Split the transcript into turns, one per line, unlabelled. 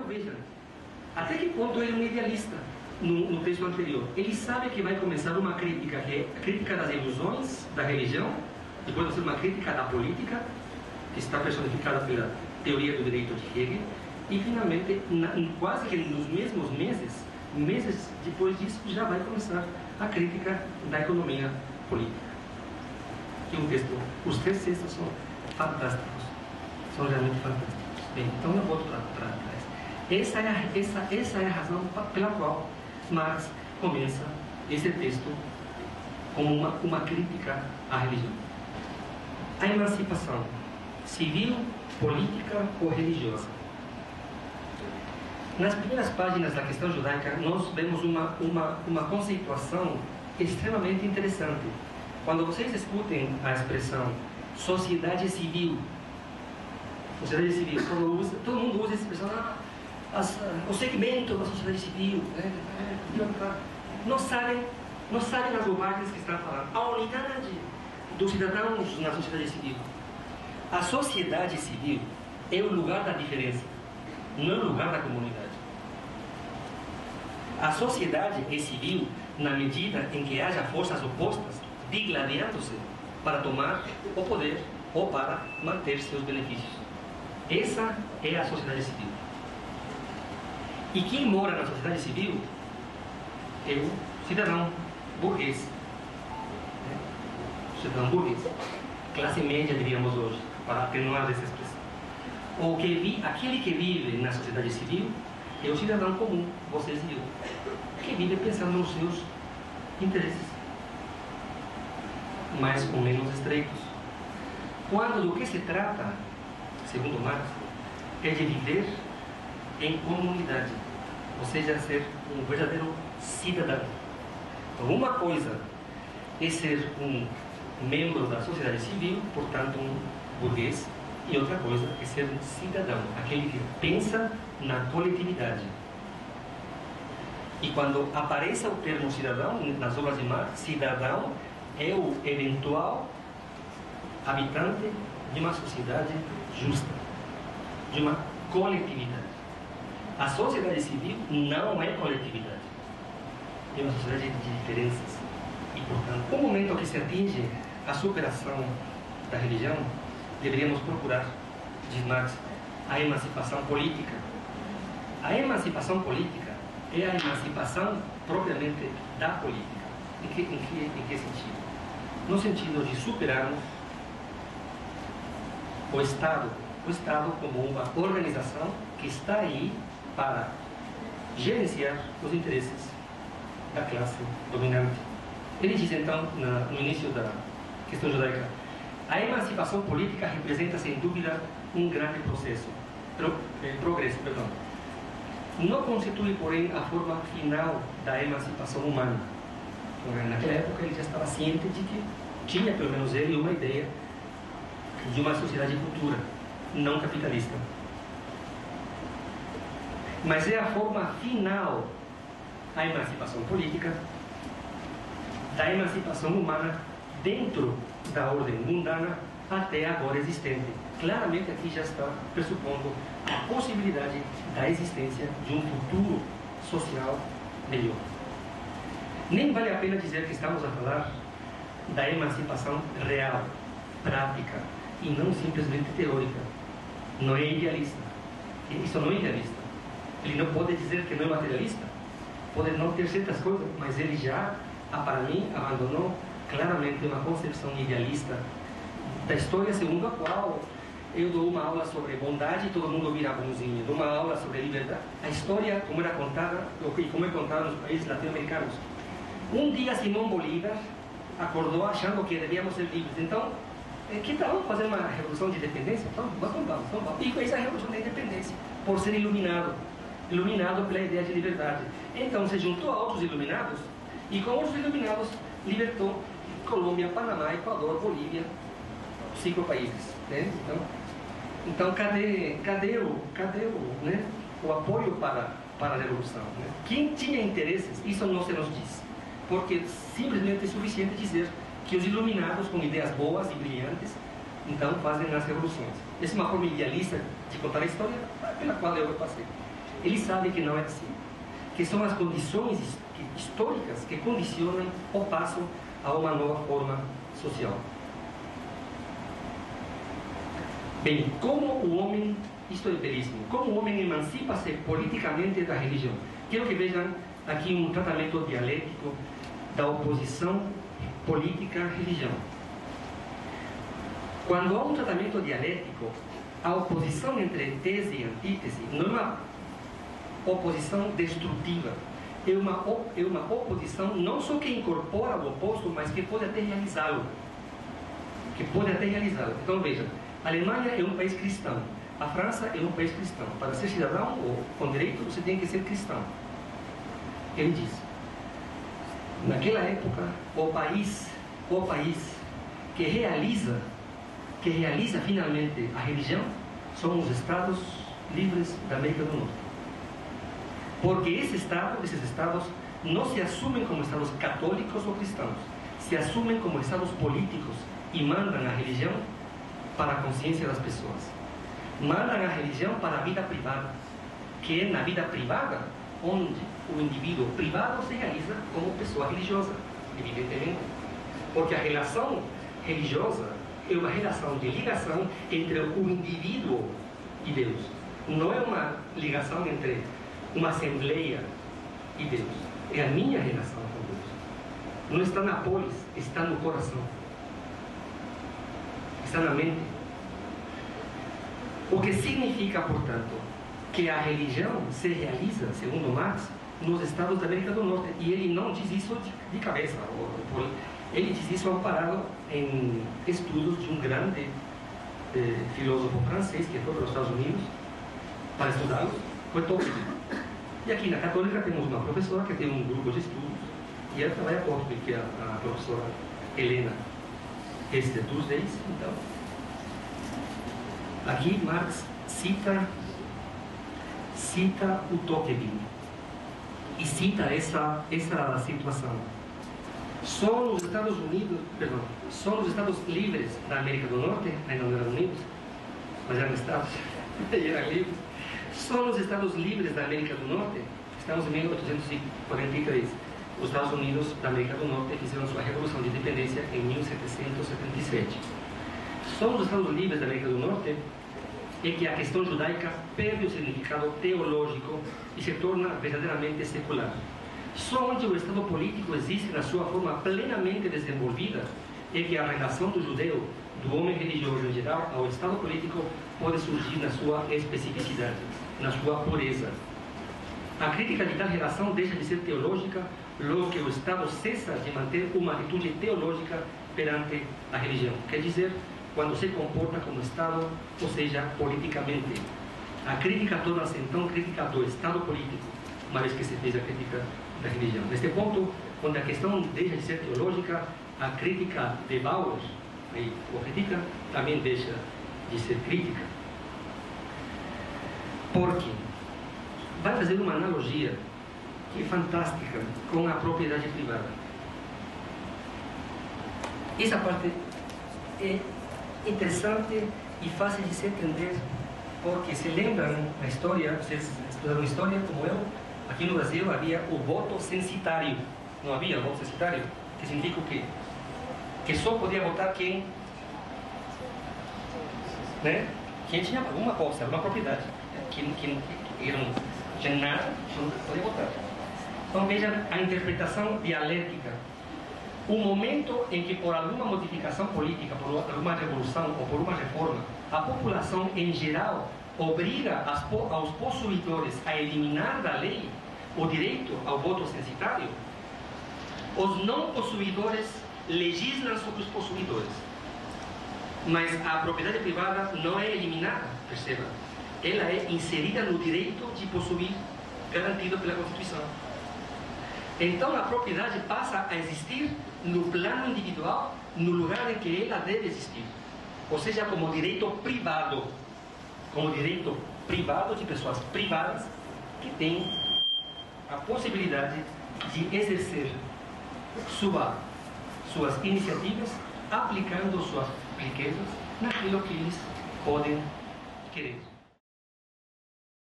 Maquiavel, veja, até que ponto ele é um idealista no texto anterior. Ele sabe que vai começar uma crítica, que é a crítica das ilusões da religião, depois vai ser uma crítica da política, que está personificada pela teoria do direito de Hegel, e finalmente, quase que nos mesmos meses depois disso, já vai começar a crítica da economia política. Que os três textos são fantásticos, são realmente fantásticos. Bem, então eu volto para trás. Essa é a razão pela qual Marx começa esse texto como uma crítica à religião. A emancipação civil, política ou religiosa. Nas primeiras páginas da questão judaica, nós vemos uma conceituação extremamente interessante. Quando vocês escutem a expressão sociedade civil, todo mundo usa essa expressão, o segmento da sociedade civil, né? Não sabem as bobagens que estão falando. A unidade dos cidadãos na sociedade civil. A sociedade civil é o lugar da diferença, não é o lugar da comunidade. A sociedade é civil na medida em que haja forças opostas digladiando-se para tomar o poder ou para manter seus benefícios. Essa é a sociedade civil. E quem mora na sociedade civil é o cidadão burguês. O cidadão burguês. Classe média, diríamos hoje, para atenuar essa expressão. Aquele que vive na sociedade civil é o cidadão comum, vocês e eu, que vive pensando nos seus interesses mais ou menos estreitos. Quando do que se trata, segundo Marx, é de viver em comunidade, ou seja, ser um verdadeiro cidadão. Então, uma coisa é ser um membro da sociedade civil, portanto um burguês, e outra coisa é ser um cidadão, aquele que pensa na coletividade. E quando aparece o termo cidadão nas obras de Marx, cidadão é o eventual habitante de uma sociedade justa, de uma coletividade. A sociedade civil não é coletividade, é uma sociedade de diferenças. E, portanto, no momento que se atinge a superação da religião, deveríamos procurar, diz Marx, a emancipação política. A emancipação política é a emancipação propriamente da política. Em que sentido? No sentido de superarmos o Estado como uma organização que está aí para gerenciar os interesses da classe dominante. Ele diz então, no início da questão judaica, a emancipação política representa sem dúvida um grande progresso. Não constitui, porém, a forma final da emancipação humana. Naquela época ele já estava ciente de que tinha, pelo menos ele, uma ideia de uma sociedade futura, não capitalista. Mas é a forma final da emancipação política, da emancipação humana dentro da ordem mundana até agora existente. Claramente aqui já está pressupondo a possibilidade da existência de um futuro social melhor. Nem vale a pena dizer que estamos a falar da emancipação real, prática, e não simplesmente teórica. Não é idealista. Isso não é idealista. Ele não pode dizer que não é materialista. Pode não ter certas coisas, mas ele já, para mim, abandonou claramente uma concepção idealista da história segundo a qual eu dou uma aula sobre bondade e todo mundo vira bonzinho. Dou uma aula sobre liberdade. A história, como era contada, e como é contada nos países latino-americanos. Um dia Simão Bolívar acordou achando que devíamos ser livres. Então, que tal fazer uma revolução de independência? Então, vamos. E fez a revolução da independência, por ser iluminado pela ideia de liberdade. Então, se juntou a outros iluminados, e com outros iluminados, libertou Colômbia, Panamá, Equador, Bolívia, 5 países. Né? Então cadê o apoio para a revolução? Né? Quem tinha interesses, isso não se nos diz. Porque simplesmente é suficiente dizer que os iluminados com ideias boas e brilhantes, então fazem as revoluções. Essa é uma forma idealista de contar a história pela qual eu passei. Ele sabe que não é assim, que são as condições históricas que condicionam o passo a uma nova forma social. Bem, como o homem, isto é belíssimo, como o homem emancipa-se politicamente da religião. Quero que vejam aqui um tratamento dialético da oposição política à religião. Quando há um tratamento dialético, a oposição entre tese e antítese não é uma oposição destrutiva, é uma oposição não só que incorpora o oposto, mas que pode até realizá-lo. Então veja, a Alemanha é um país cristão, a França é um país cristão. Para ser cidadão ou com direito, você tem que ser cristão. Ele diz, naquela época, o país que realiza finalmente a religião são os Estados livres da América do Norte. Porque esses estados não se assumem como estados católicos ou cristãos, se assumem como estados políticos e mandam a religião para a consciência das pessoas. Mandam a religião para a vida privada, que é na vida privada onde o indivíduo privado se realiza como pessoa religiosa, evidentemente. Porque a relação religiosa é uma relação de ligação entre o indivíduo e Deus. Não é uma ligação entre uma assembleia e Deus. É a minha relação com Deus. Não está na polis, está no coração. Está na mente. O que significa, portanto, que a religião se realiza, segundo Marx, nos estados da América do Norte. E ele não diz isso de cabeça. Ele diz isso amparado em estudos de um grande filósofo francês que foi para os Estados Unidos para estudá-los, foi Tocqueville. E aqui na Católica temos uma professora que tem um grupo de estudos e ela trabalha com que é a professora Helena Tuesdays. Então, aqui Marx cita o Tocqueville e cita essa situação. Só nos Estados livres da América do Norte, ainda não eram unidos, mas eram estados, e eram livres. Só nos Estados livres da América do Norte, estamos em 1843, os Estados Unidos da América do Norte fizeram sua revolução de independência em 1777. Só nos Estados livres da América do Norte é que a questão judaica perde o significado teológico e se torna verdadeiramente secular. Só onde o Estado político existe na sua forma plenamente desenvolvida é que a relação do judeu, do homem religioso em geral, ao Estado político pode surgir na sua especificidade, na sua pureza. A crítica de tal relação deixa de ser teológica logo que o Estado cessa de manter uma atitude teológica perante a religião. Quer dizer, quando se comporta como Estado, ou seja, politicamente. A crítica torna-se então crítica do Estado político, uma vez que se fez a crítica da religião. Neste ponto, quando a questão deixa de ser teológica, a crítica de Bauer, ou crítica, também deixa de ser crítica. Porque vai fazer uma analogia que é fantástica com a propriedade privada. Essa parte é interessante e fácil de se entender, porque se lembram da história, vocês estudaram história como eu, aqui no Brasil havia o voto censitário. Não havia o voto censitário, que significa o quê? Que só podia votar quem tinha alguma coisa, alguma propriedade. Quem não tinha nada, não podia votar. Então vejam a interpretação dialética. O momento em que, por alguma modificação política, por alguma revolução ou por uma reforma, a população em geral obriga aos possuidores a eliminar da lei o direito ao voto censitário, os não possuidores legislam sobre os possuidores. Mas a propriedade privada não é eliminada, perceba. Ela é inserida no direito de possuir, garantido pela Constituição. Então a propriedade passa a existir no plano individual, no lugar em que ela deve existir. Ou seja, como direito privado de pessoas privadas que têm a possibilidade de exercer suas iniciativas, aplicando suas riquezas naquilo que eles podem querer.